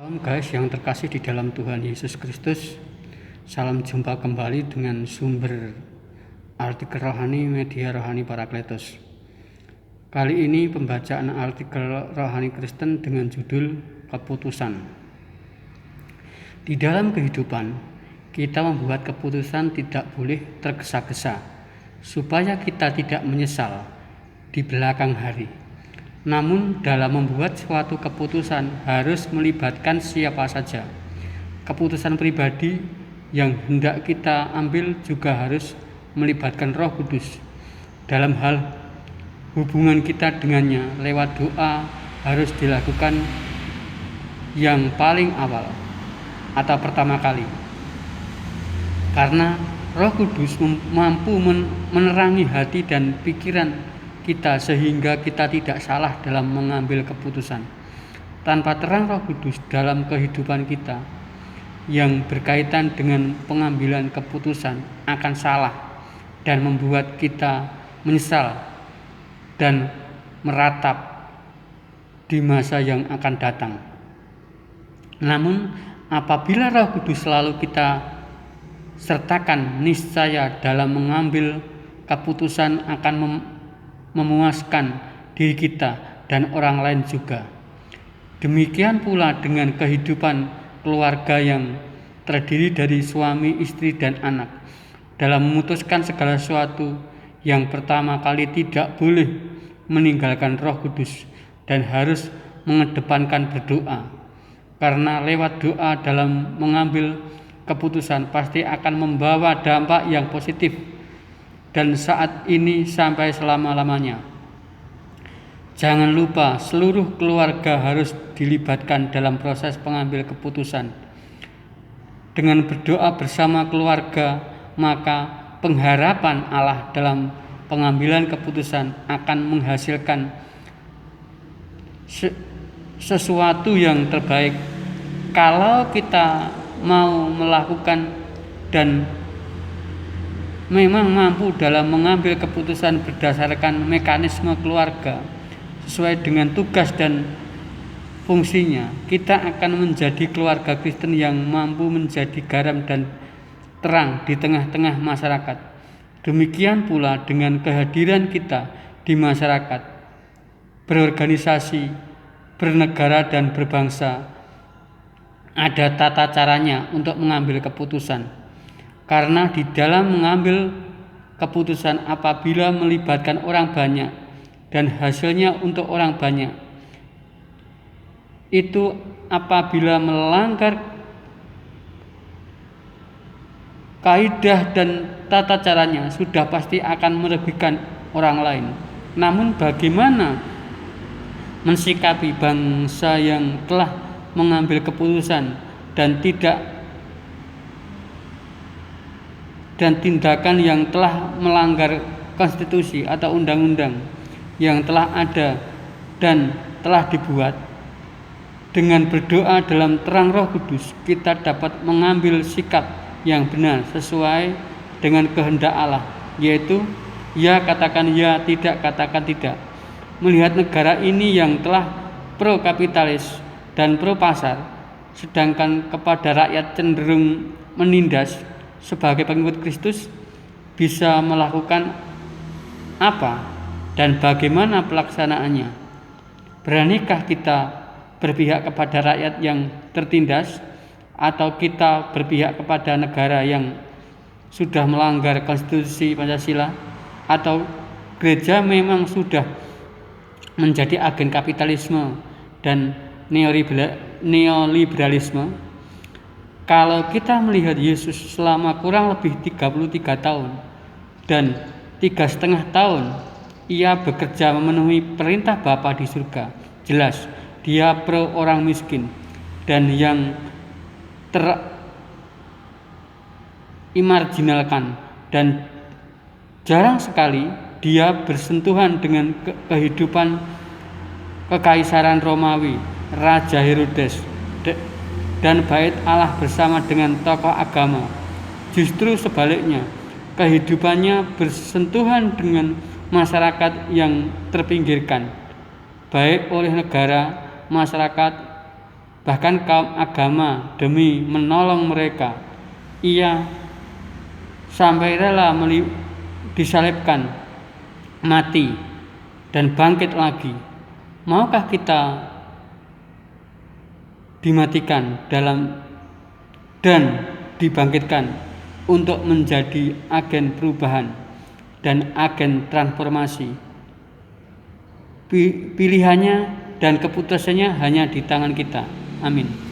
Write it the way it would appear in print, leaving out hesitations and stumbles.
Salam guys yang terkasih di dalam Tuhan Yesus Kristus. Salam jumpa kembali dengan sumber artikel rohani media rohani Parakletos. Kali ini pembacaan artikel rohani Kristen dengan judul Keputusan. Di dalam kehidupan, kita membuat keputusan tidak boleh tergesa-gesa, supaya kita tidak menyesal di belakang hari. Namun dalam membuat suatu keputusan harus melibatkan siapa saja. Keputusan pribadi yang hendak kita ambil juga harus melibatkan Roh Kudus. Dalam hal hubungan kita dengannya lewat doa harus dilakukan yang paling awal atau pertama kali. Karena Roh Kudus mampu menerangi hati dan pikiran kita sehingga kita tidak salah dalam mengambil keputusan. Tanpa terang Roh Kudus dalam kehidupan kita yang berkaitan dengan pengambilan keputusan akan salah dan membuat kita menyesal dan meratap di masa yang akan datang. Namun apabila Roh Kudus selalu kita sertakan, niscaya dalam mengambil keputusan akan memuaskan diri kita dan orang lain juga. Demikian pula dengan kehidupan keluarga yang terdiri dari suami, istri, dan anak. Dalam memutuskan segala sesuatu, yang pertama kali tidak boleh meninggalkan Roh Kudus dan harus mengedepankan berdoa. Karena lewat doa dalam mengambil keputusan pasti akan membawa dampak yang positif dan saat ini sampai selama-lamanya. Jangan lupa seluruh keluarga harus dilibatkan dalam proses pengambil keputusan. Dengan berdoa bersama keluarga, maka pengharapan Allah dalam pengambilan keputusan akan menghasilkan sesuatu yang terbaik. Kalau kita mau melakukan dan memang mampu dalam mengambil keputusan berdasarkan mekanisme keluarga sesuai dengan tugas dan fungsinya, kita akan menjadi keluarga Kristen yang mampu menjadi garam dan terang di tengah-tengah masyarakat. Demikian pula dengan kehadiran kita di masyarakat, berorganisasi, bernegara dan berbangsa, ada tata caranya untuk mengambil keputusan. Karena di dalam mengambil keputusan apabila melibatkan orang banyak dan hasilnya untuk orang banyak, itu apabila melanggar kaidah dan tata caranya sudah pasti akan merugikan orang lain. Namun bagaimana mensikapi bangsa yang telah mengambil keputusan dan tindakan yang telah melanggar konstitusi atau undang-undang yang telah ada dan telah dibuat? Dengan berdoa dalam terang Roh Kudus, kita dapat mengambil sikap yang benar sesuai dengan kehendak Allah, yaitu ya katakan ya, tidak katakan tidak. Melihat negara ini yang telah pro kapitalis dan pro pasar, sedangkan kepada rakyat cenderung menindas, sebagai pengikut Kristus bisa melakukan apa dan bagaimana pelaksanaannya? Beranikah kita berpihak kepada rakyat yang tertindas, atau kita berpihak kepada negara yang sudah melanggar konstitusi Pancasila, atau gereja memang sudah menjadi agen kapitalisme dan neoliberalisme? Kalau kita melihat Yesus selama kurang lebih 33 tahun dan 3,5 tahun ia bekerja memenuhi perintah Bapa di surga, jelas dia pro orang miskin dan yang terimarginalkan, dan jarang sekali dia bersentuhan dengan kehidupan kekaisaran Romawi, Raja Herodes dan bait Allah bersama dengan tokoh agama. Justru sebaliknya, kehidupannya bersentuhan dengan masyarakat yang terpinggirkan, baik oleh negara, masyarakat, bahkan kaum agama demi menolong mereka. Ia sampai rela disalibkan, mati, dan bangkit lagi. Maukah kita dimatikan dan dibangkitkan untuk menjadi agen perubahan dan agen transformasi? Pilihannya dan keputusannya hanya di tangan kita. Amin.